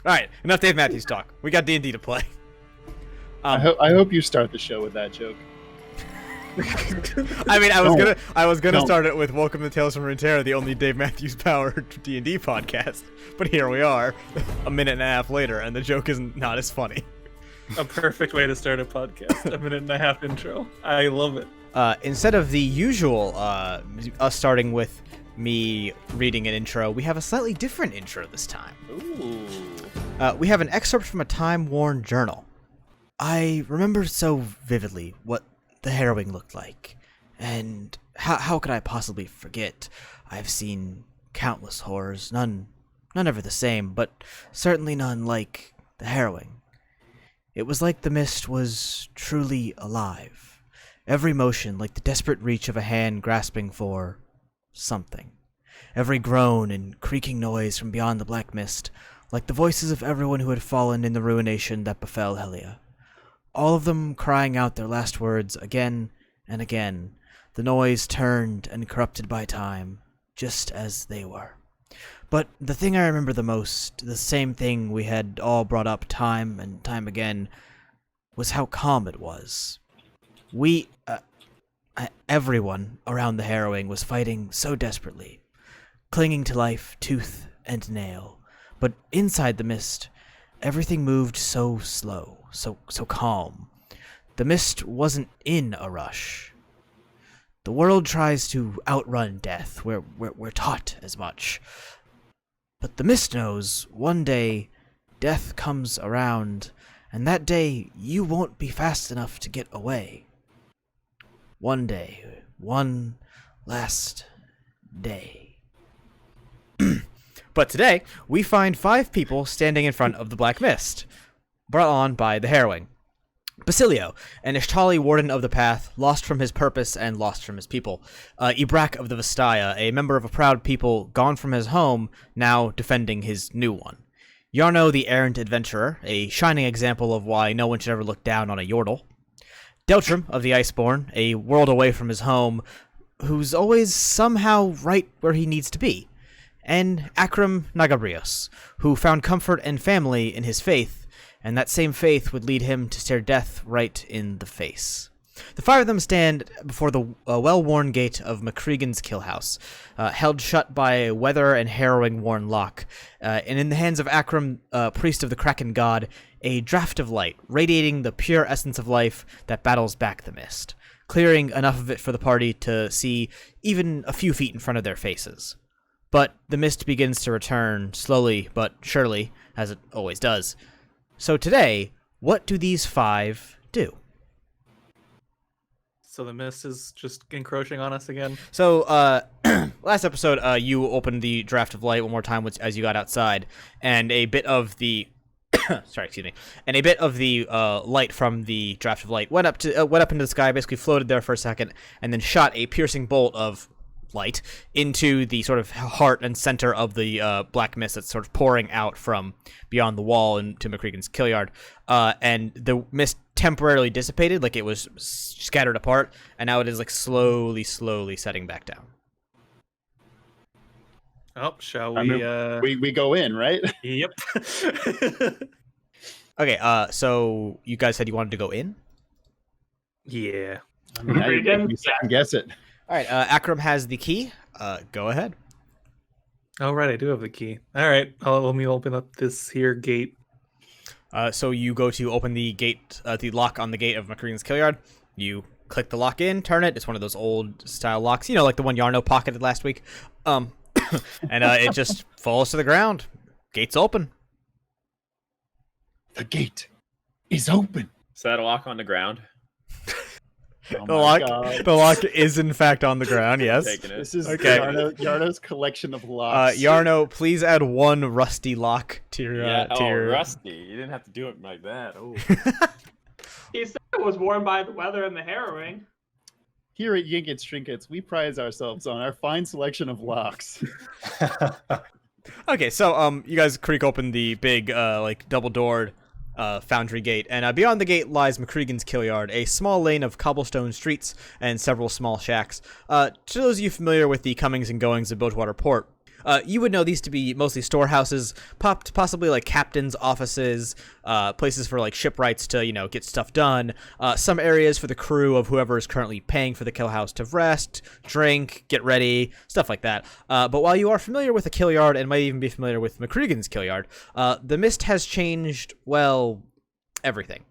Alright, enough Dave Matthews talk. We got D&D to play. I hope you start the show with that joke. I mean, I was gonna start it with "Welcome to Tales from Runeterra," the only Dave Matthews powered D&D podcast. But here we are, a minute and a half later, and the joke is not as funny. A perfect way to start a podcast. A minute and a half intro. I love it. Instead of the usual us starting with me reading an intro, we have a slightly different intro this time. Ooh. We have an excerpt from a time-worn journal. I remember so vividly what the harrowing looked like, and how could I possibly forget? I've seen countless horrors, none ever the same, but certainly none like the harrowing. It was like the mist was truly alive, every motion like the desperate reach of a hand grasping for something, every groan and creaking noise from beyond the black mist, like the voices of everyone who had fallen in the ruination that befell Helia. All of them crying out their last words again and again, the noise turned and corrupted by time, just as they were. But the thing I remember the most, the same thing we had all brought up time and time again, was how calm it was. Everyone around the harrowing was fighting so desperately, clinging to life tooth and nail, but inside the mist, everything moved so slow. So calm. The mist wasn't in a rush. The world tries to outrun death. We're taught as much. But the mist knows one day death comes around, and that day you won't be fast enough to get away. One day. One last day. But today, we find 5 people standing in front of the black mist, brought on by the harrowing. Basilio, an Ishtali warden of the path, lost from his purpose and lost from his people. Ibrak of the Vastaya, a member of a proud people, gone from his home, now defending his new one. Yarno, the errant adventurer, a shining example of why no one should ever look down on a Yordle. Deltram of the Iceborn, a world away from his home, who's always somehow right where he needs to be. And Akram Nagabrios, who found comfort and family in his faith, and that same faith would lead him to stare death right in the face. The 5 of them stand before the well-worn gate of McCregan's kill house, held shut by a weather and harrowing-worn lock, and in the hands of Akram, priest of the Kraken god, a draft of light, radiating the pure essence of life that battles back the mist, clearing enough of it for the party to see even a few feet in front of their faces. But the mist begins to return, slowly but surely, as it always does. So today, what do these 5 do? So the mist is just encroaching on us again? So, last episode, you opened the draft of light one more time as you got outside, and a bit of the... And a bit of the light from the draft of light went up into the sky, basically floated there for a second, and then shot a piercing bolt of light into the sort of heart and center of the black mist that's sort of pouring out from beyond the wall into McCregan's killyard. And the mist temporarily dissipated, like it was scattered apart, and now it is like slowly setting back down. Oh, shall we? We go in, right? Yep. Okay, so you guys said you wanted to go in? Yeah. I mean, you second guess it. All right, Akram has the key. Go ahead. Oh, right, I do have the key. All right, let me open up this here gate. So you go to open the gate, the lock on the gate of McCregan's killyard. You click the lock in, turn it. It's one of those old style locks, like the one Yarno pocketed last week. And it just falls to the ground. Gate's open. The gate is open. Is that a lock on the ground? Oh the lock is in fact on the ground. Yes. This is okay. Yarno's collection of locks. Yarno, please add 1 rusty lock to your. Rusty. You didn't have to do it like that. Oh. He said it was worn by the weather and the harrowing. Here at Yinkits Trinkets, we prize ourselves on our fine selection of locks. Okay, so you guys creak open the big double-doored foundry gate, and beyond the gate lies McCregan's killyard, a small lane of cobblestone streets and several small shacks. To those of you familiar with the comings and goings of Bilgewater Port, You would know these to be mostly storehouses, possibly like captains' offices, places for like shipwrights to, get stuff done. Some areas for the crew of whoever is currently paying for the kill house to rest, drink, get ready, stuff like that. But while you are familiar with the kill yard and might even be familiar with McCregan's kill yard, the mist has changed, well, everything.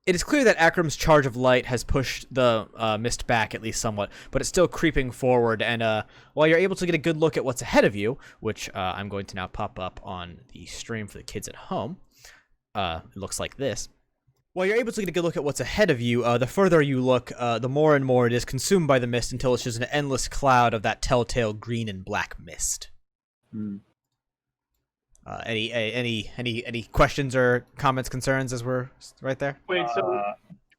It is clear that Akram's charge of light has pushed the mist back at least somewhat, but it's still creeping forward. And while you're able to get a good look at what's ahead of you, which I'm going to now pop up on the stream for the kids at home, it looks like this. While you're able to get a good look at what's ahead of you, the further you look, the more and more it is consumed by the mist until it's just an endless cloud of that telltale green and black mist. Any questions or comments, concerns as we're right there? Wait, so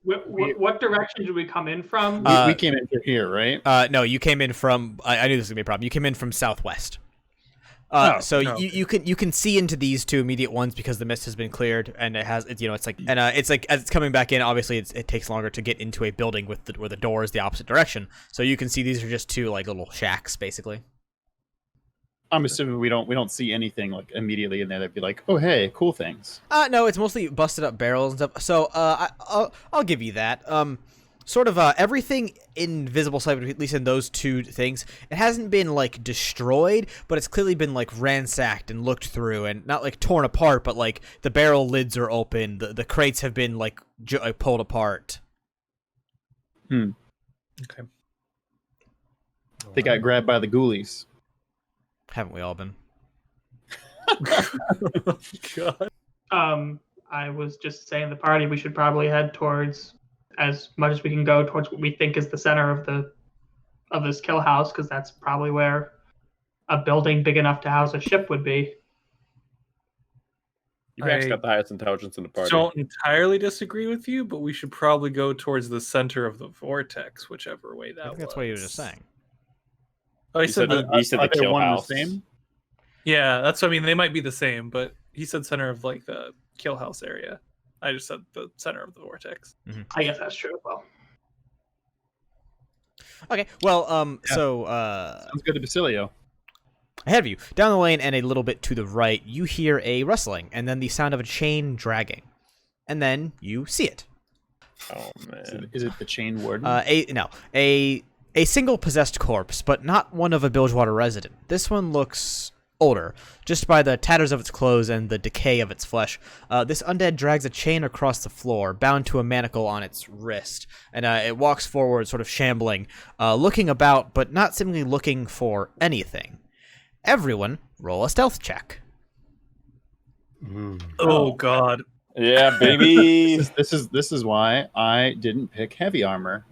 what direction did we come in from? We came in through here, right? No, you came in from. I knew this was gonna be a problem. You came in from southwest. You can see into these two immediate ones because the mist has been cleared and it's like as it's coming back in. Obviously, it takes longer to get into a building where the door is the opposite direction. So you can see these are just two like little shacks, basically. I'm assuming we don't see anything like immediately in there that'd be like, oh hey, cool things. No, it's mostly busted up barrels and stuff. So I'll give you that. Sort of everything in visible sight, at least in those two things, it hasn't been like destroyed, but it's clearly been like ransacked and looked through, and not like torn apart, but like the barrel lids are open, the crates have been like pulled apart. Okay. They got grabbed by the ghoulies. Haven't we all been? God. I was just saying the party, we should probably head towards, as much as we can go, towards what we think is the center of this kill house, because that's probably where a building big enough to house a ship would be. You guys got the highest intelligence in the party. Don't entirely disagree with you, but we should probably go towards the center of the vortex, whichever way that I think that's what you were just saying. Oh, he said the kill one house. The same? Yeah, that's what I mean. They might be the same, but he said center of like the kill house area. I just said the center of the vortex. I guess that's true as well. Okay, well, so Sounds good to Basilio. ahead of you, down the lane and a little bit to the right, you hear a rustling, and then the sound of a chain dragging, and then you see it. Oh man. Is it the chain warden? A single possessed corpse, but not one of a Bilgewater resident. This one looks older, just by the tatters of its clothes and the decay of its flesh. This undead drags a chain across the floor, bound to a manacle on its wrist, and it walks forward, sort of shambling, looking about, but not seemingly looking for anything. Everyone, roll a stealth check. Oh God. Yeah, baby. This is why I didn't pick heavy armor.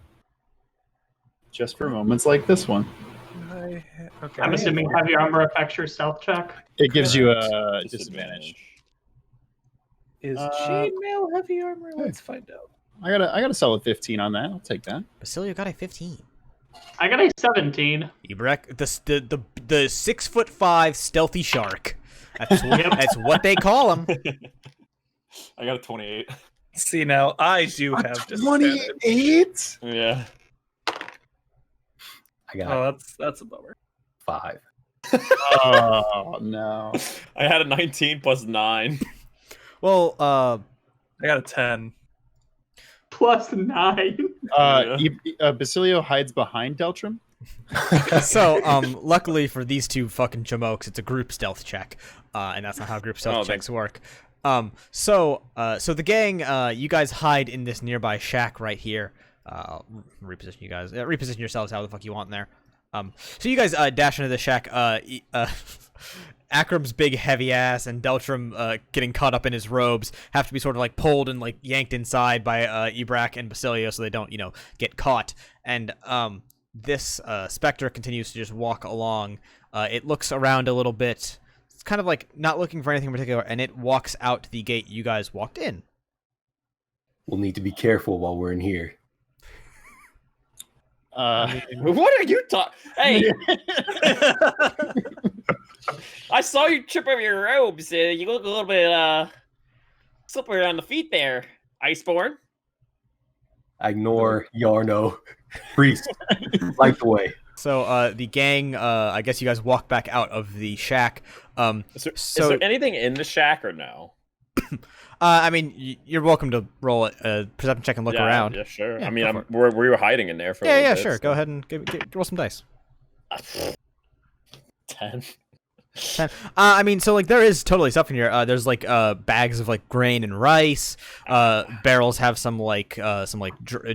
Just for moments like this one. Okay. I'm assuming heavy armor affects your stealth check. It gives you a disadvantage. Is chainmail heavy armor? Let's find out. I got a solid 15 on that. I'll take that. Basilio got a 15. I got a 17. Ibrek, the 6'5" stealthy shark. That's what they call him. I got a 28. See, now I do have disadvantage. 28? Yeah. I got Oh, that's a bummer. 5. Oh no. I had a 19 plus 9. Well, I got a 10. Plus 9. Basilio hides behind Deltram. so luckily for these two fucking chamokes, it's a group stealth check, and that's not how group stealth checks work. So the gang, you guys hide in this nearby shack right here. Reposition you guys. Reposition yourselves how the fuck you want in there. So you guys dash into the shack. Akram's big heavy ass and Deltram getting caught up in his robes have to be sort of like pulled and like yanked inside by Ibrak and Basilio so they don't get caught. And this specter continues to just walk along. It looks around a little bit. It's kind of like not looking for anything in particular, and it walks out the gate you guys walked in. We'll need to be careful while we're in here. What are you talking? Hey, I saw you trip over your robes. You look a little bit slippery on the feet there, Iceborne. Ignore Yarno. Priest, light the way. So the gang, I guess you guys walk back out of the shack. Is there anything in the shack or no? I mean, you're welcome to roll a perception check and look around. Yeah, sure. Yeah, I mean, go for it. we were hiding in there for a Yeah, little yeah, bit. sure. So. Go ahead and roll some dice. 10. 10. I mean, so like there is totally stuff in here. There's like bags of like grain and rice. Barrels have some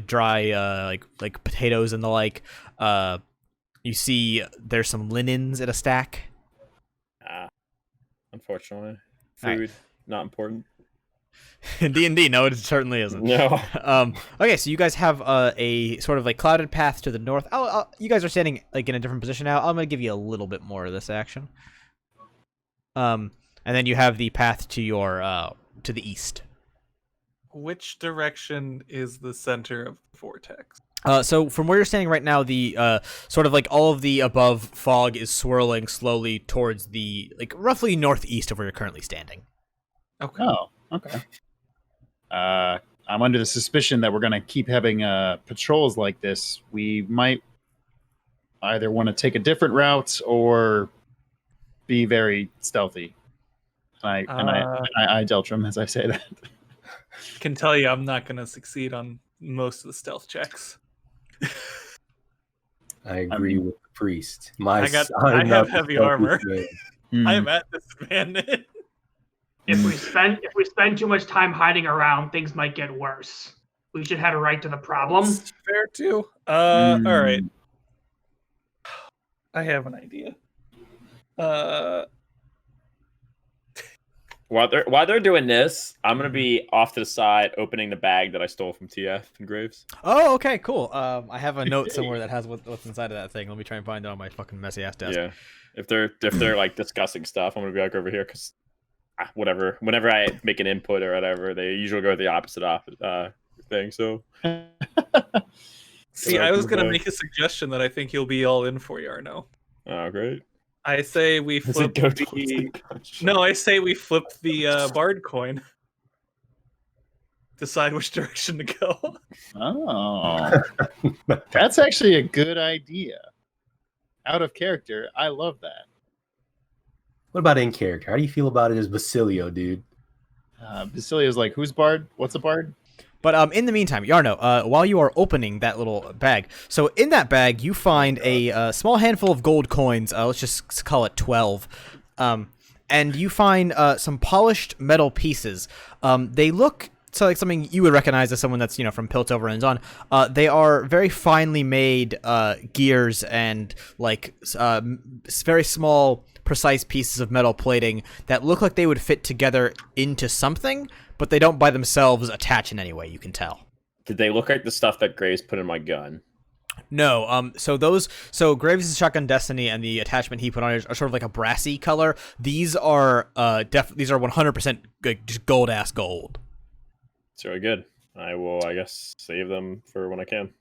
dry like potatoes and the like. You see, there's some linens in a stack. Unfortunately, All food not important. In D&D, no, it certainly isn't. No. Okay, so you guys have a sort of like clouded path to the north. You guys are standing like in a different position now. I'm gonna give you a little bit more of this action. And then you have the path to your to the east. Which direction is the center of the vortex? So from where you're standing right now, the sort of like all of the above fog is swirling slowly towards the like roughly northeast of where you're currently standing. Okay. Oh, okay. I'm under the suspicion that we're going to keep having patrols like this. We might either want to take a different route or be very stealthy. I Deltram as I say that. Can tell you I'm not going to succeed on most of the stealth checks. I agree with the priest. I have heavy armor. I am at disadvantage. If we spend too much time hiding around, things might get worse. We should head right to the problem. That's fair too. All right. I have an idea. While they're doing this, I'm gonna be off to the side opening the bag that I stole from TF and Graves. Oh, okay, cool. I have a note somewhere that has what's inside of that thing. Let me try and find it on my fucking messy ass desk. Yeah, if they're like discussing stuff, I'm gonna be like over here because whatever. Whenever I make an input or whatever, they usually go the opposite thing. So, see, I was gonna make a suggestion that I think you'll be all in for, Yarno. Oh, great. I say we flip I say we flip the bard coin. Decide which direction to go. Oh, that's actually a good idea. Out of character, I love that. What about in character? How do you feel about it as Basilio, dude? Basilio's like, who's bard? What's a bard? But in the meantime, Yarno, while you are opening that little bag, so in that bag you find a small handful of gold coins. Let's just call it 12. And you find some polished metal pieces. They look so like something you would recognize as someone that's from Piltover and on. They are very finely made gears and like very small, precise pieces of metal plating that look like they would fit together into something. But they don't by themselves attach in any way, you can tell. Did they look like the stuff that Graves put in my gun? No. So Graves' Shotgun Destiny and the attachment he put on it are sort of like a brassy color. These are these are 100% just gold ass gold. It's really good. I will, I guess, save them for when I can.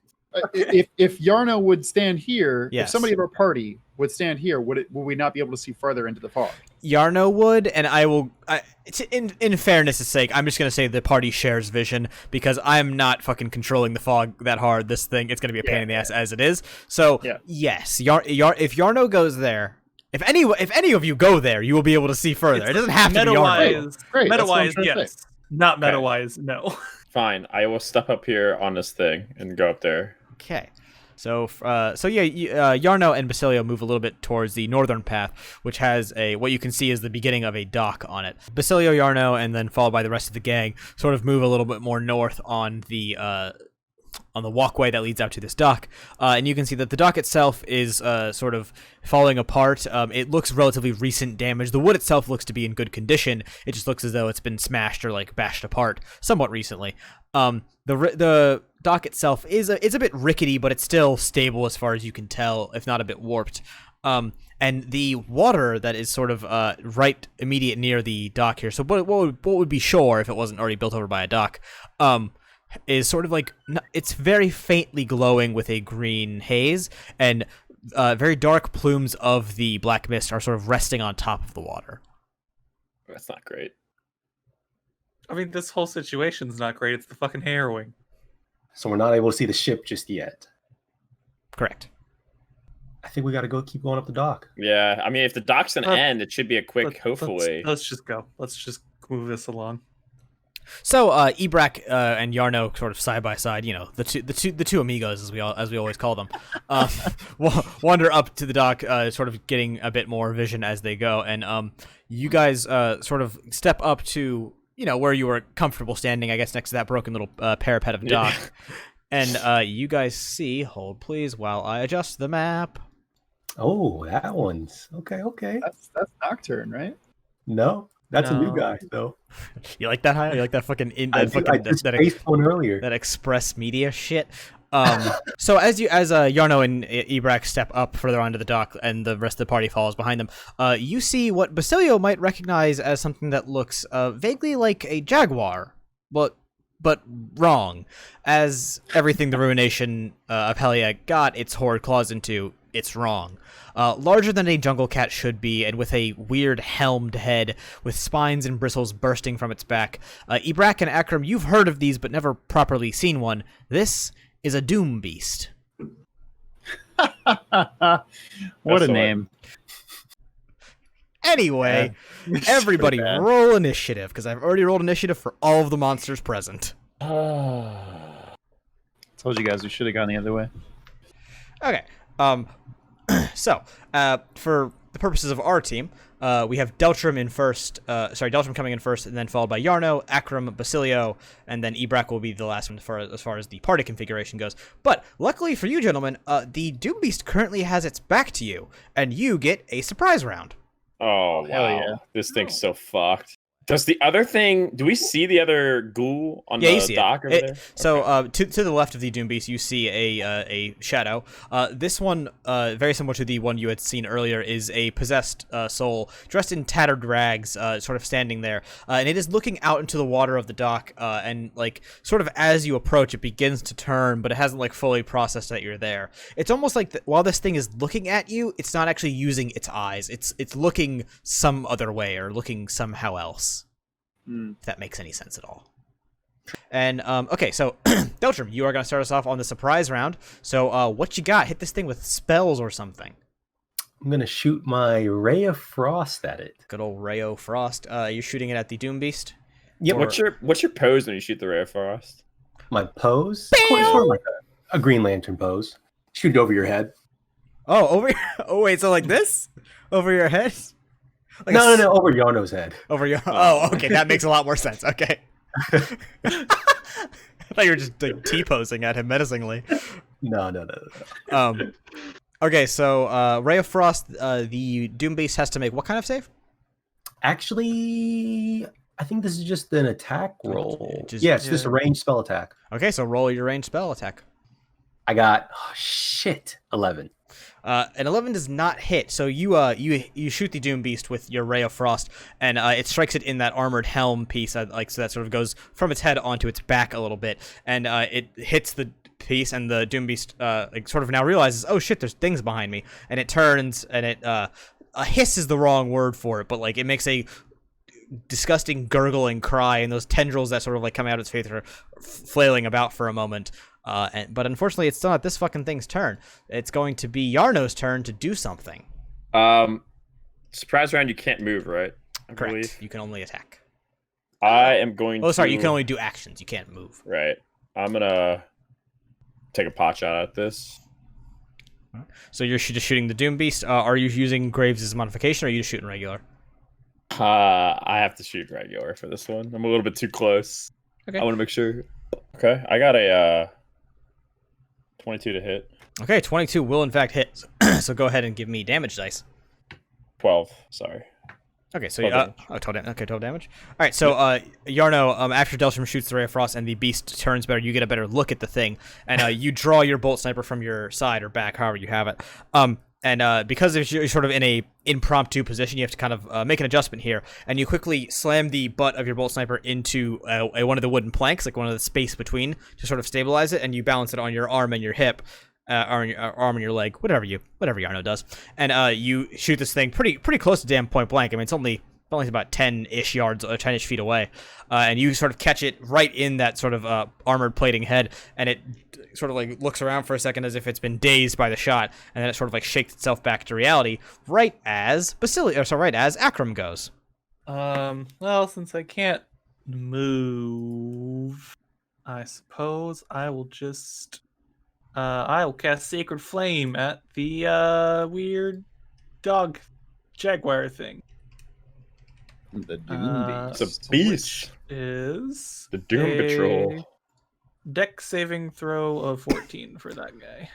If Yarno would stand here, Yes. if somebody of our party would stand here, would we not be able to see further into the fog? Yarno would, and I will. In fairness' sake, I'm just gonna say the party shares vision because I'm not fucking controlling the fog that hard. This thing, it's gonna be a pain in the ass as it is. So yes, if Yarno goes there, if any of you go there, you will be able to see further. It doesn't have to be Yarno. Great. Meta-wise, yes. Not meta-wise, no. Fine, I will step up here on this thing and go up there. Okay. So Yarno and Basilio move a little bit towards the northern path, which has what you can see is the beginning of a dock on it. Basilio, Yarno, and then followed by the rest of the gang sort of move a little bit more north on the walkway that leads out to this dock, and you can see that the dock itself is sort of falling apart. It looks relatively recent damage. The wood itself looks to be in good condition. It just looks as though it's been smashed or like bashed apart somewhat recently. The dock itself is a bit rickety, but it's still stable as far as you can tell, if not a bit warped. And the water that is sort of right immediate near the dock here. So what would be shore if it wasn't already built over by a dock? Is sort of like it's very faintly glowing with a green haze, and very dark plumes of the black mist are sort of resting on top of the water. That's not great. I mean, this whole situation's not great. It's the fucking harrowing. So we're not able to see the ship just yet. Correct. I think we got to go keep going up the dock. Yeah, I mean, if the dock's an end, it should be a quick. Hopefully, let's just go. Let's just move this along. So Ebrak and Yarno, sort of side by side, you know, the two amigos as we always call them, wander up to the dock, sort of getting a bit more vision as they go, and you guys sort of step up to, you know, where you were comfortable standing, I guess, next to that broken little parapet of dock, and you guys see. Hold please while I adjust the map. Oh, that one's okay. That's Nocturne, right? No, that's a new No. guy though. You like that? You like that fucking I just spaced one earlier. that express media shit. So as Yarno and Ebrak step up further onto the dock and the rest of the party follows behind them, you see what Basilio might recognize as something that looks vaguely like a jaguar, but wrong. As everything the Ruination of Helia got its horrid claws into, it's wrong. Larger than a jungle cat should be, and with a weird helmed head with spines and bristles bursting from its back. Ebrak and Akram, you've heard of these but never properly seen one. This is a doom beast. What That's a the name. Anyway, everybody Pretty bad. roll initiative, because I've already rolled initiative for all of the monsters present. Told you guys we should have gone the other way. Okay. So, for the purposes of our team, we have Deltram in first. Deltram coming in first, and then followed by Yarno, Akram, Basilio, and then Ebrak will be the last one as far as the party configuration goes. But luckily for you, gentlemen, the Doom Beast currently has its back to you, and you get a surprise round. oh Hell wow, yeah. this thing's so fucked. Does the other thing? Do we see the other ghoul on Yeah, you the see dock it. over there? So, to the left of the Doom Beast, you see a shadow. This one, very similar to the one you had seen earlier, is a possessed soul dressed in tattered rags, sort of standing there, and it is looking out into the water of the dock. And like, sort of as you approach, it begins to turn, but it hasn't like fully processed that you're there. It's almost like while this thing is looking at you, it's not actually using its eyes. It's looking some other way or looking somehow else. If that makes any sense at all. And okay, so Deltram, you are going to start us off on the surprise round. So what you got? Hit this thing with spells or something. I'm gonna shoot my Ray of Frost at it. Good old Rayo Frost. You're shooting it at the Doom Beast. Yep. What's your pose when you shoot the Ray of Frost? My pose? Sort of like a Green Lantern pose. Shoot it over your head. Oh, over. Oh wait, so like this? Over your head? Like No, over Yarno's head. Over your. Oh, okay, that makes a lot more sense. Okay. I thought you were just like T-posing at him menacingly. No. Okay, so Ray of Frost, the Doom Beast has to make what kind of save? Actually, I think this is just an attack roll. Just- It's just a ranged spell attack. Okay, so roll your ranged spell attack. I got 11. An 11 does not hit, so you shoot the Doom Beast with your Ray of Frost, and it strikes it in that armored helm piece, so that sort of goes from its head onto its back a little bit, and it hits the piece, and the Doom Beast sort of now realizes, oh shit, there's things behind me, and it turns, and it a hiss is the wrong word for it, but like it makes a disgusting gurgling cry, and those tendrils that sort of like come out of its face are flailing about for a moment. But unfortunately, it's still not this fucking thing's turn. It's going to be Yarno's turn to do something. Surprise round, you can't move, right? I Correct. believe. You can only attack. I am going. Oh, sorry. to... You can only do actions. You can't move. Right. I'm gonna take a pot shot at this. So you're just shooting the Doom Beast. Are you using Graves' modification, or are you just shooting regular? I have to shoot regular for this one. I'm a little bit too close. Okay. I want to make sure. Okay, I got a 22 to hit. Okay, 22 will in fact hit. So go ahead and give me damage dice. 12. Sorry. Okay, so 12 12 damage. All right, so Yarno, after Deltram shoots the Ray of Frost and the beast turns better, you get a better look at the thing, and you draw your bolt sniper from your side or back, however you have it. And because you're sort of in a impromptu position, you have to kind of make an adjustment here, and you quickly slam the butt of your bolt sniper into one of the wooden planks, like one of the space between, to sort of stabilize it, and you balance it on your arm and your hip. Or your arm and your leg, whatever Yarno does, and you shoot this thing pretty close to damn point blank. I mean, it's only only about 10-ish yards or 10-ish feet away, and you sort of catch it right in that sort of armored plating head, and it sort of like looks around for a second as if it's been dazed by the shot, and then it sort of like shakes itself back to reality right as Akram goes. Well, since I can't move, I suppose I will just I will cast Sacred Flame at the weird dog jaguar thing. The Doom It's a Beast. beast. Is The Doom Patrol. Dex saving throw of 14 for that guy.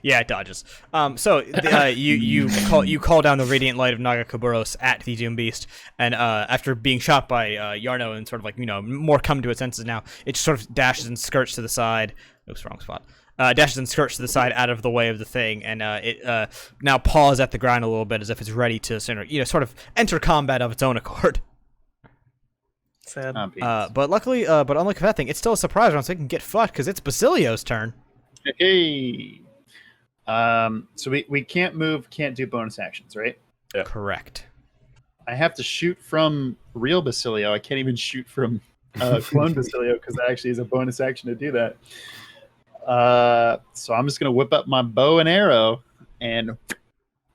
Yeah, it dodges. You call down the radiant light of Nagakaburos at the Doom Beast, and after being shot by Yarno and sort of like more come to its senses now, it just sort of dashes and skirts to the side. Oops, wrong spot. Dashes and skirts to the side out of the way of the thing, and it now paws at the ground a little bit as if it's ready to sort of enter combat of its own accord. Sad. But luckily, but unlike that thing, it's still a surprise round, so it can get fucked because it's Basilio's turn. Hey. So we can't move, can't do bonus actions, right? Yeah. Correct. I have to shoot from real Basilio. I can't even shoot from clone Basilio because that actually is a bonus action to do that. So I'm just gonna whip up my bow and arrow and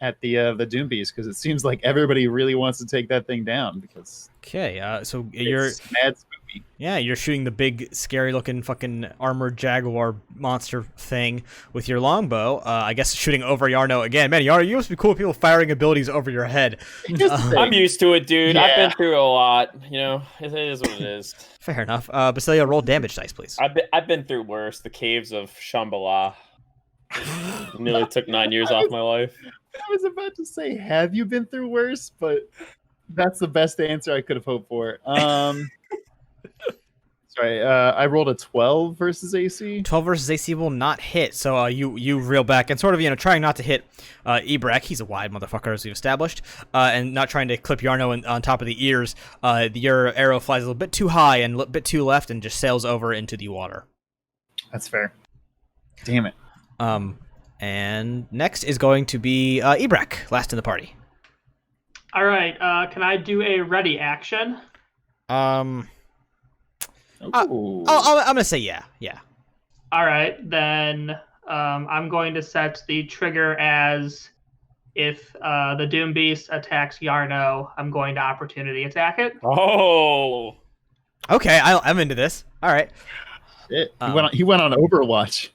at the Doom Beast because it seems like everybody really wants to take that thing down because Okay, so you're it's mad spooky. you're shooting the big, scary-looking fucking armored jaguar monster thing with your longbow. I guess shooting over Yarno again. Man, Yarno, you must be cool with people firing abilities over your head. I'm used to it, dude. Yeah. I've been through a lot. It is what it is. Fair enough. Basilio, roll damage dice, please. I've been through worse. The caves of Shambhala. Nearly took 9 years off my life. I was about to say, have you been through worse? But that's the best answer I could have hoped for. Sorry, I rolled a 12 versus AC. 12 versus AC will not hit, so you reel back and sort of trying not to hit Ebrak. He's a wide motherfucker, as we've established, and not trying to clip Yarno on top of the ears. Your arrow flies a little bit too high and a little bit too left and just sails over into the water. That's fair. Damn it. And next is going to be Ebrak, last in the party. All right. Can I do a ready action? Ooh. I'm gonna say yeah. All right, then I'm going to set the trigger as if the Doom Beast attacks Yarno, I'm going to opportunity attack it. Oh. Okay, I'm into this. All right. Shit. He went on Overwatch.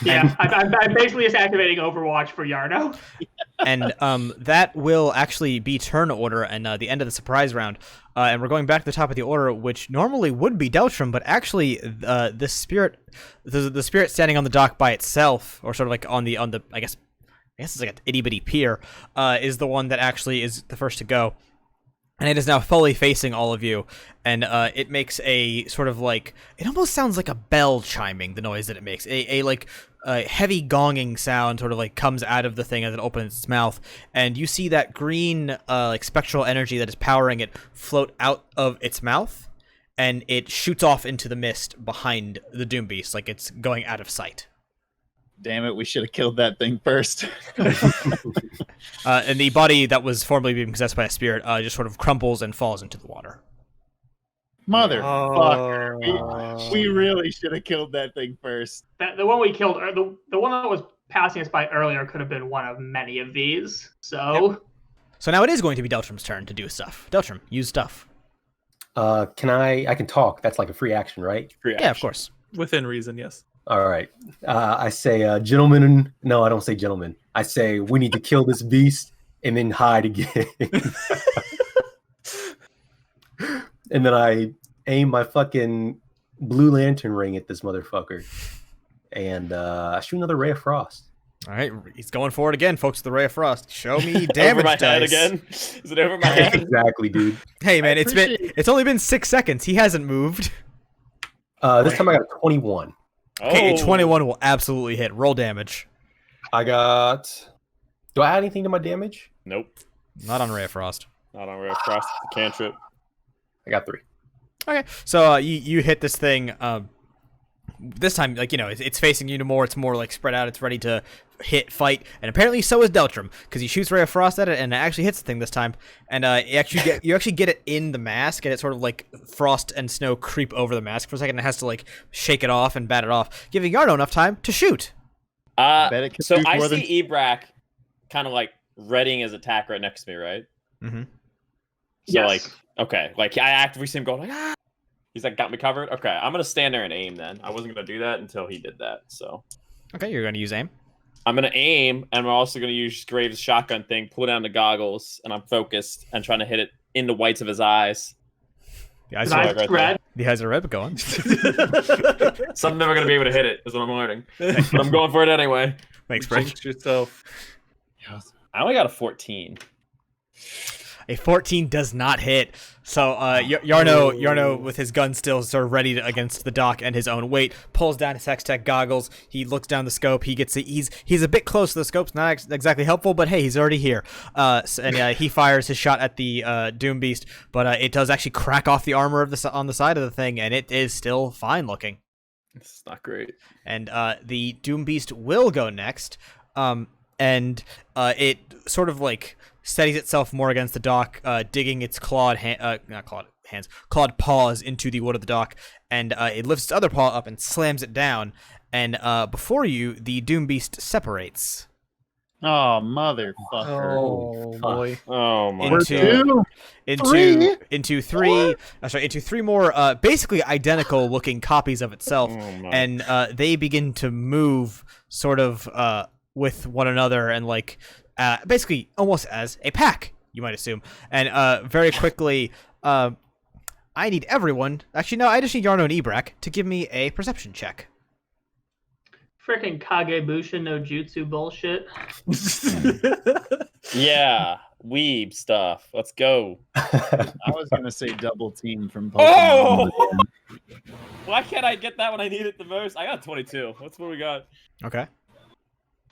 Yeah, I'm basically just activating Overwatch for Yarno. And that will actually be turn order and the end of the surprise round. And we're going back to the top of the order, which normally would be Deltram, but actually the spirit standing on the dock by itself, or sort of like on the I guess it's like an itty bitty pier, is the one that actually is the first to go. And it is now fully facing all of you, and it makes a sort of like, it almost sounds like a bell chiming, the noise that it makes. A heavy gonging sound sort of like comes out of the thing as it opens its mouth, and you see that green like spectral energy that is powering it float out of its mouth, and it shoots off into the mist behind the Doom Beast, like it's going out of sight. Damn it, we should have killed that thing first. And the body that was formerly being possessed by a spirit just sort of crumbles and falls into the water. Motherfucker. We really should have killed that thing first. The one we killed, or the one that was passing us by earlier, could have been one of many of these. So, So now it is going to be Deltram's turn to do stuff. Deltram, use stuff. I can talk. That's like a free action, right? Free Yeah, of action. course. Within reason, yes. All right. I say, gentlemen. No, I don't say gentlemen. I say we need to kill this beast and then hide again. And then I aim my fucking blue lantern ring at this motherfucker, and I shoot another ray of frost. All right, he's going for it again, folks. The Ray of Frost. Show me Over damage my head dice. again? Is it over my head? Exactly, dude. Hey man, appreciate- it's only been 6 seconds. He hasn't moved. This time I got a 21. Okay, Oh. 21 will absolutely hit. Roll damage. I got. Do I add anything to my damage? Nope. Not on Ray of Frost. Not on Ray of Frost. It's a cantrip. I got 3. Okay, so you hit this thing, this time, like, it's facing you more. It's more like spread out. It's ready to fight, and apparently so is Deltram, because he shoots Ray of Frost at it, and it actually hits the thing this time. And you actually get it in the mask, and it sort of like frost and snow creep over the mask for a second. It has to like shake it off and bat it off, giving Yarno enough time to shoot. So I see Ebrak kind of like readying his attack right next to me, right? Mm-hmm. So like, okay, like I actively see him going like, ah! He's like, got me covered. Okay, I'm gonna stand there and aim then. I wasn't gonna do that until he did that. So okay, you're gonna use aim. I'm gonna aim, and I'm also gonna use Graves' shotgun thing, pull down the goggles, and I'm focused and trying to hit it in the whites of his eyes. The eyes are red. The eyes are red, but go on. So I'm never gonna be able to hit it, is what I'm learning. But I'm going for it anyway. Thanks, Frank. Jinx yourself. I only got a 14. A 14 does not hit. So Yarno with his gun still sort of ready against the dock and his own weight, pulls down his Hextech goggles. He looks down the scope. He's a bit close to the scope. It's not exactly helpful, but hey, he's already here. He fires his shot at the Doom Beast, but it does actually crack off the armor on the side of the thing, and it is still fine looking. It's not great. And the Doom Beast will go next. And it sort of like steadies itself more against the dock, digging its clawed paws into the wood of the dock, and it lifts its other paw up and slams it down. And before you, the Doom Beast separates. Oh, motherfucker! Oh boy! Oh my! Into three more basically identical looking copies of itself, and they begin to move sort of with one another, and like basically almost as a pack, you might assume. And very quickly, I need everyone. Actually, no, I just need Yarno and Ebrak to give me a perception check. Freaking Kagebusha no jutsu bullshit. Yeah, weeb stuff. Let's go. I was gonna say double team from Pokemon. Oh! Why can't I get that when I need it the most? I got 22. What's what we got? Okay.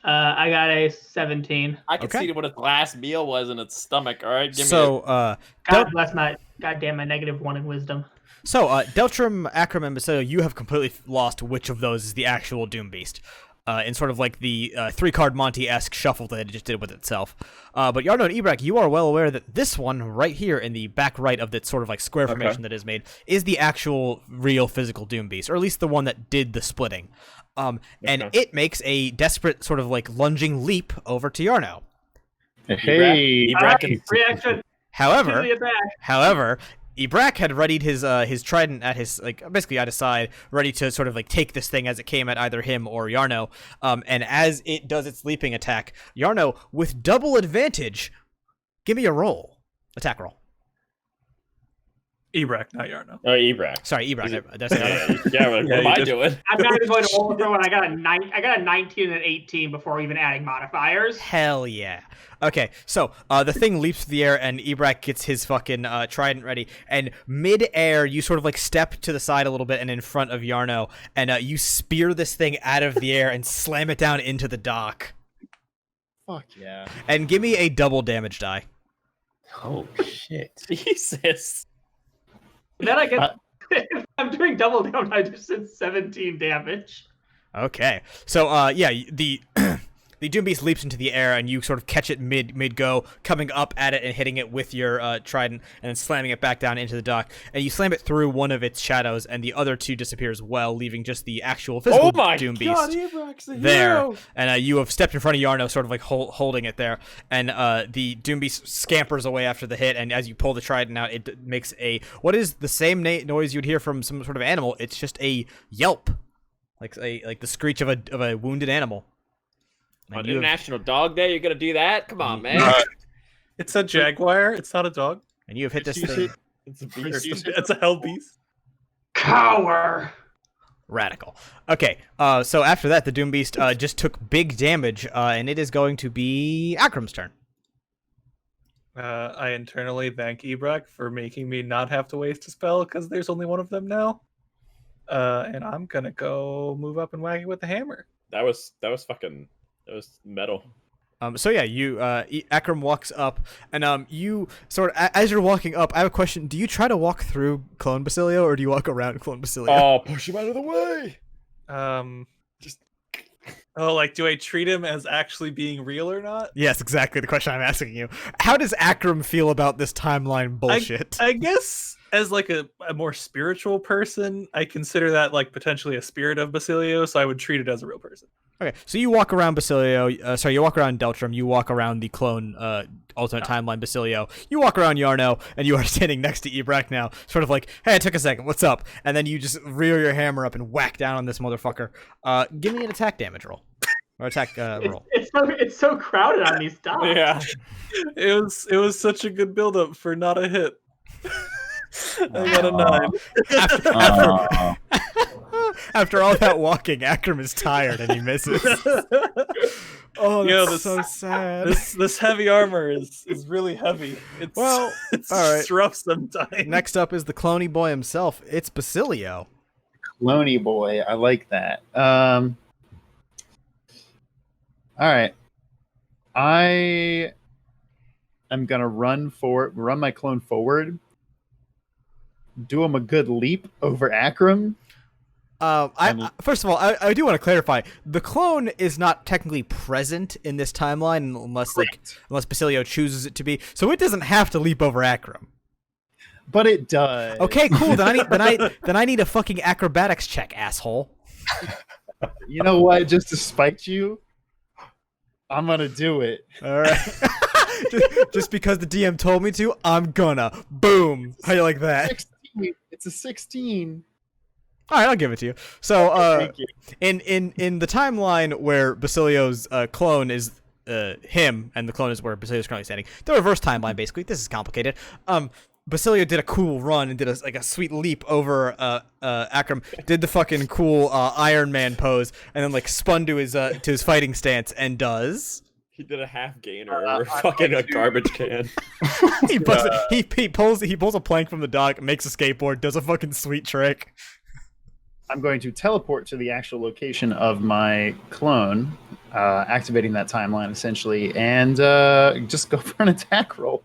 I got a 17. I can see what its last meal was in its stomach. All right, give me. God bless my goddamn my -1 in wisdom. So, Deltram, Akram, and Basilio, you have completely lost which of those is the actual Doom Beast. In sort of like the 3-card Monty-esque shuffle that it just did with itself. But Yarno and Ebrak, you are well aware that this one right here in the back right of that sort of like square formation that is made is the actual real physical Doom Beast, or at least the one that did the splitting. And it makes a desperate sort of like lunging leap over to Yarno. Hey, reaction. However, Ebrak had readied his trident at his basically at his side, ready to sort of like take this thing as it came at either him or Yarno. And as it does its leaping attack, Yarno with double advantage, give me a roll, attack roll. Ebrak, not Yarno. Oh, Ebrak. Sorry, Ebrak. Did I say Yarno? Yeah, what am I doing? I'm not even going to roll through when I got a 19 and an 18 before even adding modifiers. Hell yeah. Okay, so the thing leaps through the air, and Ebrak gets his fucking trident ready, and mid-air, you sort of like step to the side a little bit and in front of Yarno, and you spear this thing out of the air and slam it down into the dock. Fuck yeah. And give me a double damage die. Oh, shit. Jesus. Then I get... if I'm doing double damage, I just did 17 damage. Okay, so yeah, the the Doom Beast leaps into the air, and you sort of catch it mid-go, coming up at it and hitting it with your trident, and then slamming it back down into the dock. And you slam it through one of its shadows, and the other two disappear as well, leaving just the actual physical Doom Beast there. And you have stepped in front of Yarno, sort of like holding it there. And the Doom Beast scampers away after the hit, and as you pull the trident out, it makes what is the same noise you'd hear from some sort of animal. It's just a yelp, like the screech of a wounded animal. On International Dog Day, you're gonna do that? Come on, man. It's a jaguar. It's not a dog. And you have hit this thing. It's a beast. It's a hell beast. Cower. Radical. Okay, so after that, the Doom Beast just took big damage, and it is going to be Akram's turn. I internally thank Ebrak for making me not have to waste a spell because there's only one of them now. And I'm gonna go move up and whack it with the hammer. That was metal. So yeah, you Akram walks up, and you sort of as you're walking up, I have a question. Do you try to walk through Clone Basilio, or do you walk around Clone Basilio? Oh, push him out of the way. Just like, do I treat him as actually being real or not? Yes, exactly the question I'm asking you. How does Akram feel about this timeline bullshit? I guess as like a more spiritual person, I consider that like potentially a spirit of Basilio, so I would treat it as a real person. Okay, so you walk around Basilio, you walk around Deltram, you walk around the clone alternate timeline Basilio, you walk around Yarno, and you are standing next to Ebrak now, sort of like, hey, I took a second, what's up? And then you just rear your hammer up and whack down on this motherfucker. Give me an attack damage roll. Or attack roll. It's so crowded on these dots. Yeah. It was such a good build-up for not a hit. I got a 9. After all that walking, Akram is tired and he misses. Oh, that's so sad. This heavy armor is really heavy. It's all right. rough sometimes. Next up is the cloney boy himself. It's Basilio. Cloney boy, I like that. All right, I am gonna run my clone forward, do him a good leap over Akram. First of all, I do want to clarify: the clone is not technically present in this timeline unless Basilio chooses it to be, so it doesn't have to leap over Akram. But it does. Okay, cool. Then I need a fucking acrobatics check, asshole. You know what? Just to spite you, I'm gonna do it. All right. just because the DM told me to, I'm gonna. Boom. How you like that? 16. It's a 16. All right, I'll give it to you. So, Thank you. in the timeline where Basilio's clone is him, and the clone is where Basilio's currently standing, the reverse timeline, basically. This is complicated. Basilio did a cool run and did a sweet leap over Akram, did the fucking cool Iron Man pose, and then like spun to his fighting stance and does. He did a half gainer or fucking a garbage can. He pulls a plank from the dock, makes a skateboard, does a fucking sweet trick. I'm going to teleport to the actual location of my clone, activating that timeline essentially, and just go for an attack roll.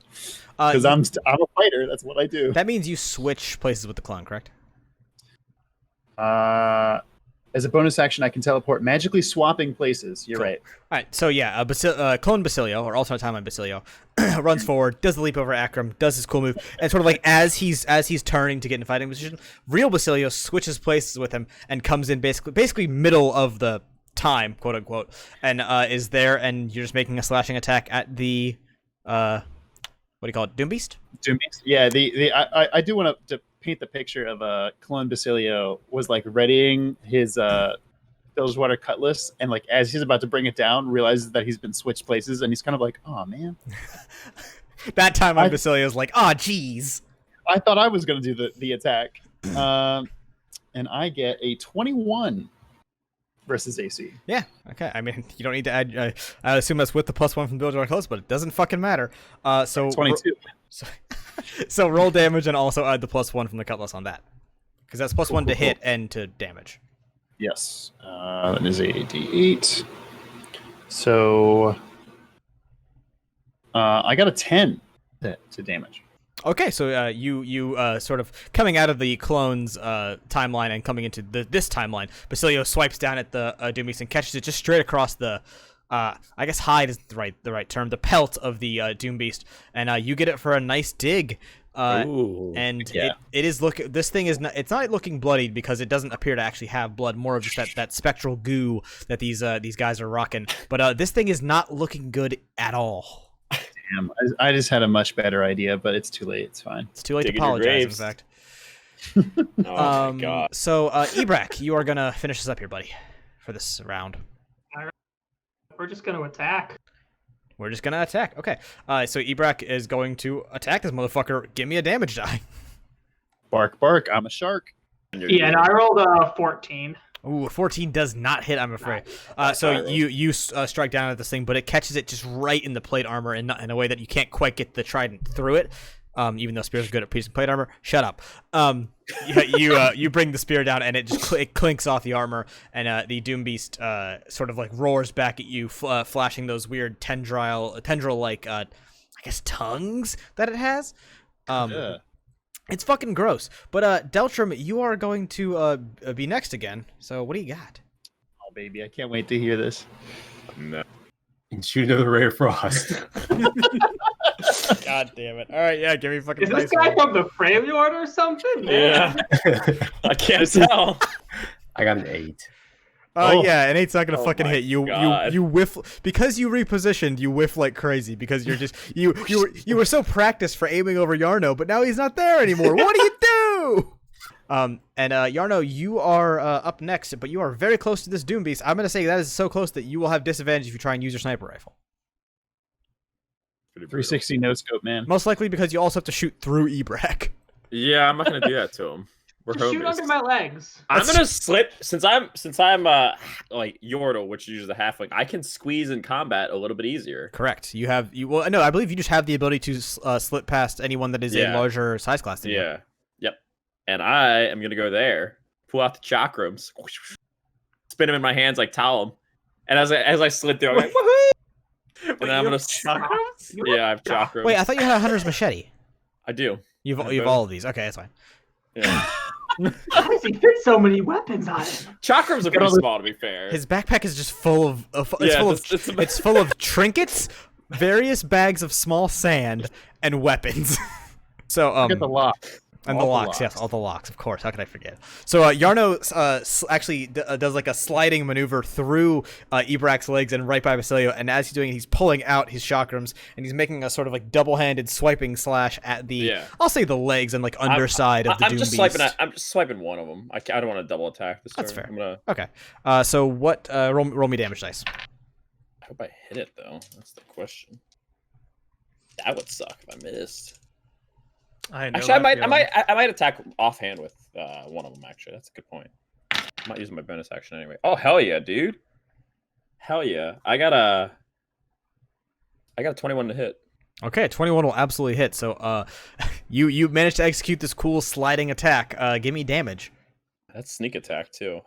Because I'm a fighter. That's what I do. That means you switch places with the clone, correct? As a bonus action, I can teleport, magically swapping places. You're right. All right. So yeah, clone Basilio, or alternate timeline Basilio, runs forward, does the leap over Akram, does his cool move, and sort of like as he's turning to get in fighting position, real Basilio switches places with him and comes in basically middle of the time, quote unquote, and is there, and you're just making a slashing attack at the what do you call it? Doom Beast? Doom Beast. Yeah, I do want to paint the picture of clone Basilio was like readying his bilgewater cutlass, and like as he's about to bring it down, realizes that he's been switched places, and he's kind of like, oh man. That time on Basilio's like, oh geez. I thought I was gonna do the attack. And I get a 21 versus AC. Yeah, okay. I mean, you don't need to add. I assume that's with the +1 from the bilgewater close, but it doesn't fucking matter. So 22. So roll damage and also add the +1 from the cutlass on that, because that's +1 to hit and to damage. Yes, that is a D8. So I got a 10 to damage. Okay, so you sort of coming out of the clone's timeline and coming into this timeline, Basilio swipes down at the Doom Beast and catches it just straight across the, I guess hide is the right term, the pelt of the Doom Beast, and you get it for a nice dig. Ooh, and yeah. it is this thing is not, it's not looking bloodied because it doesn't appear to actually have blood, more of just that spectral goo that these guys are rocking. But this thing is not looking good at all. Damn, I just had a much better idea, but it's too late. It's fine. It's too late Dig to in your apologize, in graves. fact. Oh my god. So, Ebrak, you are gonna finish this up here, buddy, for this round. We're just going to attack. We're just gonna attack. Okay. So Ebrak is going to attack this motherfucker. Give me a damage die. Bark, bark. I'm a shark. Yeah, and I rolled a 14. Ooh, 14 does not hit, I'm afraid. So you strike down at this thing, but it catches it just right in the plate armor in a way that you can't quite get the trident through it. Even though spears are good at piercing plate armor. Shut up. You bring the spear down, and it clinks off the armor, and the Doom Beast sort of like roars back at you, flashing those weird tendril like I guess tongues that it has. Yeah. It's fucking gross. But Deltram, you are going to be next again. So what do you got? Oh, baby, I can't wait to hear this. No. And shoot another ray of frost. God damn it! All right, yeah, give me fucking. Is this guy from the Frameyard or something? Yeah. Man. I can't tell. I got an 8. Yeah, an 8's not gonna fucking my hit you. God. You whiff because you repositioned. You whiff like crazy because you're just you were so practiced for aiming over Yarno, but now he's not there anymore. What do you do? And Yarno, you are up next, but you are very close to this Doom Beast. I'm gonna say that is so close that you will have disadvantage if you try and use your sniper rifle. 360 no scope, man. Most likely because you also have to shoot through Ebrak. Yeah, I'm not gonna do that to him. We're Just shoot homies. under my legs. I'm gonna slip since I'm like Yordle, which uses a halfling. I can squeeze in combat a little bit easier. Correct. Well, no, I believe you just have the ability to slip past anyone that is a larger size class than you. Yeah. Yep. And I am gonna go there, pull out the chakrams, spin them in my hands like Talon, and as I slid through, I'm like, woohoo! And then I'm gonna. Yeah, I have chakrams. Wait, I thought you had a hunter's machete. I do. You've all of these. Okay, that's fine. Yeah. How does he fit so many weapons on him? Chakrams are pretty small, to be fair. His backpack is just full of it's it's full of trinkets, various bags of small sand, and weapons. So Get the lock. and All the the locks, locks. yes, all the locks, of course. How could I forget? So Yarno actually does like a sliding maneuver through Ebrak's legs and right by Basilio, and as he's doing it, he's pulling out his chakrams, and he's making a sort of like double-handed swiping slash at the, I'll say the legs and like underside of the Doom Beast. I'm just swiping one of them. I don't want to double attack this turn. That's fair. I'm gonna... Okay. So what? Roll me damage dice. I hope I hit it though. That's the question. That would suck if I missed. Actually, I might attack offhand with one of them. Actually, that's a good point. I'm not using my bonus action anyway. Oh hell yeah, dude! Hell yeah! I got a 21 to hit. Okay, 21 will absolutely hit. So you managed to execute this cool sliding attack. Give me damage. That's sneak attack too.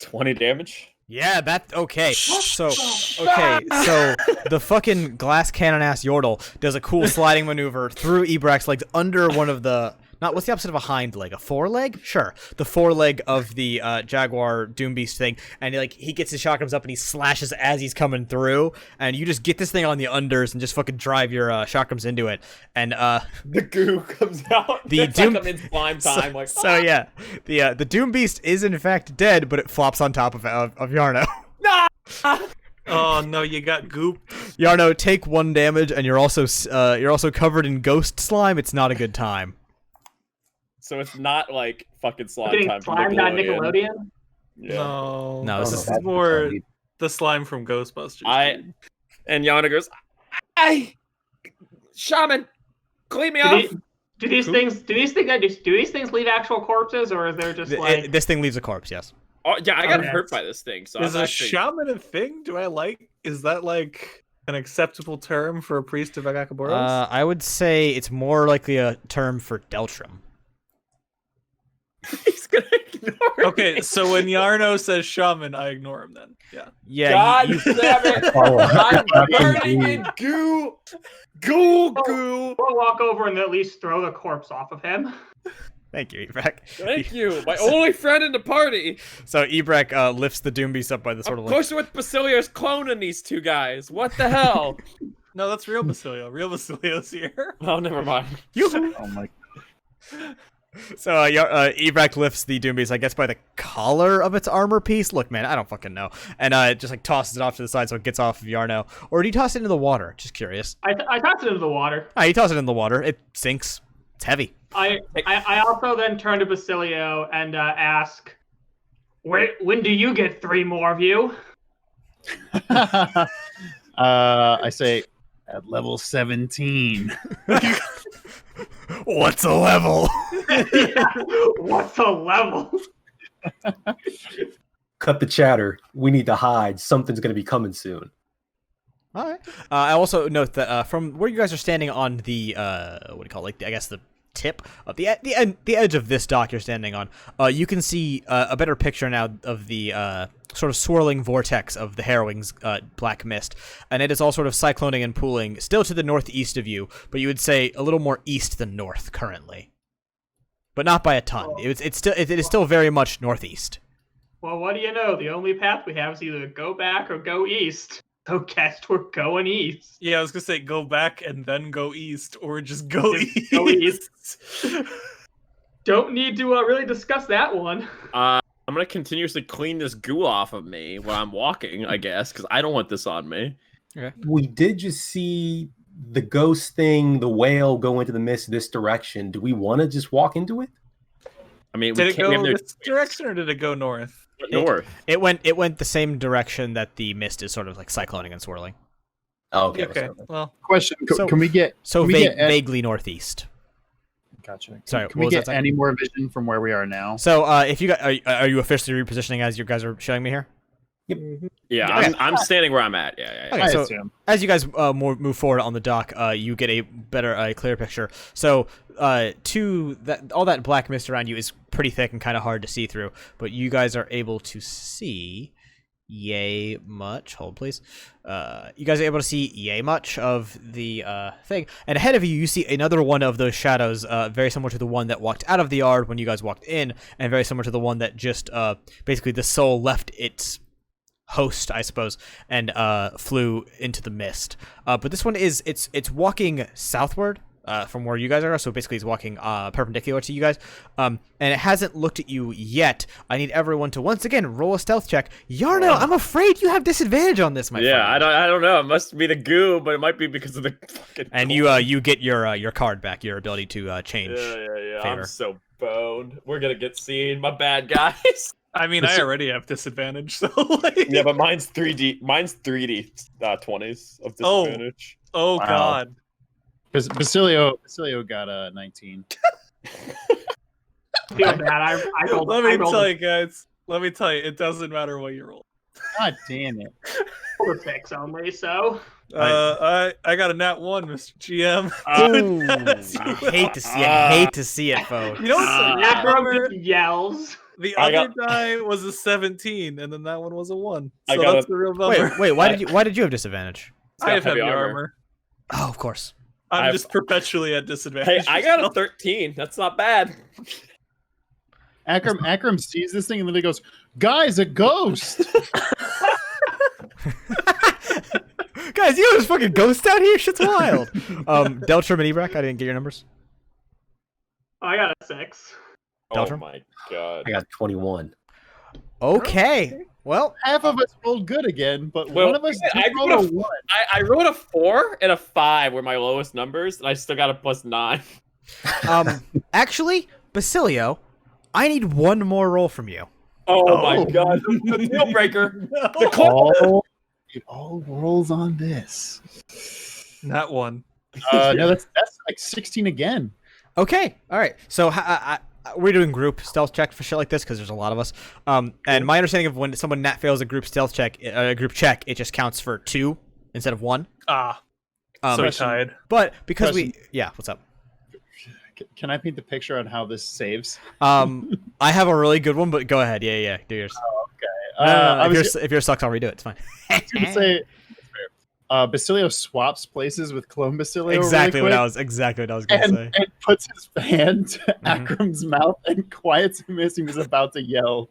20 damage. Yeah, okay. So the fucking glass cannon ass Yordle does a cool sliding maneuver through Ebrak's legs under one of the what's the opposite of a hind leg? A foreleg? Sure. The foreleg of the Jaguar Doom Beast thing. And like he gets his chakrams up and he slashes as he's coming through. And you just get this thing on the unders and just fucking drive your chakrams into it. And the goo comes out. The it's Doom like I'm in slime time. The Doom Beast is in fact dead, but it flops on top of Yarno. Oh no, you got goop. Yarno, take 1 damage, and you're also covered in ghost slime. It's not a good time. So it's not like fucking slime Getting time. slimed on Nickelodeon? Yeah. No, this is that's more funny. the slime from Ghostbusters. dude. And Yana goes, "Hey, shaman, clean me off." Do these things leave actual corpses, or is there just like this thing leaves a corpse? Yes. Oh yeah, I got Okay. hurt by this thing. So Is I'm a actually... shaman a thing? Is that like an acceptable term for a priest of Agakoboros? I would say it's more likely a term for Deltram. He's gonna ignore Okay, me. so when Yarno says shaman, I ignore him then. Yeah. Yeah. God you- damn it! Oh, I'm fucking burning goo. in goo, goo. we'll walk over and at least throw the corpse off of him? Thank you, Ebrak. Thank you, my only friend in the party. So Ebrak lifts the Doom Beast up by the sort I'm of like. closer with Basilio's cloning these two guys. What the hell? No, that's real Basilio. Real Basilio's here. Oh, never mind. Oh my. So Ebrak lifts the Doom Beast, I guess, by the collar of its armor piece. Look, man, I don't fucking know. And just like tosses it off to the side so it gets off of Yarno. Or do you toss it into the water? Just curious. I tossed it into the water. You toss it in the water. It sinks. It's heavy. I also then turn to Basilio and ask, when do you get 3 more of you? I say at level 17. What's a level? Yeah, what's a level? Cut the chatter. We need to hide. Something's going to be coming soon. All right. I also note that from where you guys are standing on the what do you call it? Like I guess the tip of the edge of this dock you're standing on, you can see a better picture now of the sort of swirling vortex of the Harrowing's black mist, and it is all sort of cycloning and pooling still to the northeast of you, but you would say a little more east than north currently, but not by a ton. It is still very much northeast. Well, what do you know? The only path we have is either go back or go east. So guess we're going east. Yeah, I was gonna say go back and then go east, or just go east. Go east. Don't need to really discuss that one. I'm gonna continuously clean this goo off of me while I'm walking, I guess, because I don't want this on me. Okay. We did just see the ghost thing, the whale, go into the mist this direction. Do we want to just walk into it? I mean, Did we it can't, we have go no this direction or did it go north? north. It went the same direction that the mist is sort of like cycloning and swirling. Oh, okay. Okay, well, Question: So- Can we get? So can we get any- vaguely northeast. Gotcha. Sorry, Can what we was get that second? any more vision from where we are now? So if you guys are you officially repositioning as you guys are showing me here? Yeah, Okay. I'm standing where I'm at. Yeah. Okay, I so assume. as you guys move forward on the dock, you get a better, clearer picture. So all that black mist around you is pretty thick and kind of hard to see through, but you guys are able to see yay much. Hold, please. You guys are able to see yay much of the thing, and ahead of you, you see another one of those shadows, very similar to the one that walked out of the yard when you guys walked in, and very similar to the one that just basically the soul left its host, I suppose, and flew into the mist. But this one is it's walking southward from where you guys are, so basically it's walking perpendicular to you guys, and it hasn't looked at you yet. I need everyone to once again roll a stealth check. Yarno, I'm afraid you have disadvantage on this, my friend. Yeah, I don't know. It must be the goo, but it might be because of the fucking. And you get your card back, your ability to change. Yeah. favor. I'm so boned. We're gonna get seen. My bad, guys. I mean, I already have disadvantage, so like. Yeah, but mine's 3D. Mine's 3D 20s of Oh. disadvantage. Oh Wow. God. Because Basilio got a 19. Feel bad. I rolled. Let I me rolled tell you, guys. Let me tell you, it doesn't matter what you roll. God damn it! a 6 only. So I got a nat 1, Mr. GM. Ooh, That's I you. hate to see it, folks. You know what's Agro just yells. the I other got- die was a 17, and then that one was a 1. I So got that's a- the real number. Wait, why did you have disadvantage? I have heavy heavy armor. armor. Oh, of course. I'm I've- just perpetually at Hey, disadvantage. I got a 13. That's not bad. Akram sees this thing and literally goes, "Guys, a ghost!" Guys, you know there's fucking ghosts out here. Shit's wild. Deltram and Ebrak, I didn't get your numbers. I got a 6. Oh Deltram? my god. I got 21. Okay. Well, Half of us rolled good again, but Well, one of us I did roll rolled a a- 1. I wrote a 4 and a 5 were my lowest numbers, and I still got a +9. actually, Basilio, I need one more roll from you. Oh my god. The deal breaker. The It all rolls on this. Nat 1. No, that's like 16 again. Okay. All right. So we're doing group stealth check for shit like this because there's a lot of us. And my understanding of when someone nat fails a group stealth check, it just counts for 2 instead of 1. Ah, Um, so we tied. but because Question. what's up? Can I paint the picture on how this saves? I have a really good one, but go ahead. Yeah. Do yours. I was If yours sucks, I'll redo it. It's fine. gonna say, Basilio swaps places with Clone Basilio. exactly really what quick, I was gonna say. and puts his hand to Mhm. Akram's mouth and quiets him as he was about to yell.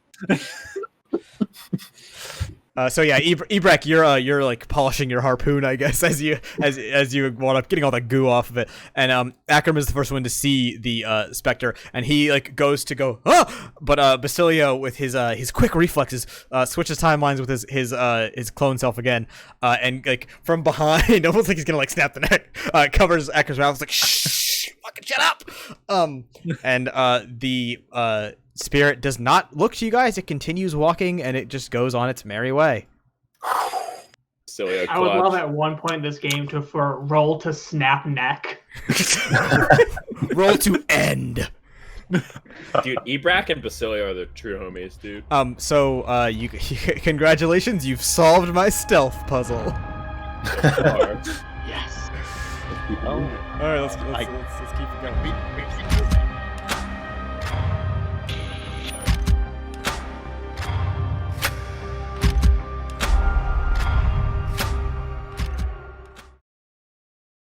So yeah, Ebrak, you're like polishing your harpoon, I guess, as you wound up getting all the goo off of it. And Akram is the first one to see the specter, and he like goes to go, but Basilio with his quick reflexes switches timelines with his clone self again, and like from behind, almost like he's gonna like snap the neck, covers Akram's mouth, like shh, fucking shut up. And the spirit does not look to you guys. It continues walking, and it just goes on its merry way. Silly I would love at one point in this game for roll to snap neck. Roll to end. Dude, Ebrak and Basilio are the true homies, dude. So you congratulations, you've solved my stealth puzzle. Yes. All right, let's keep it going. We keep moving.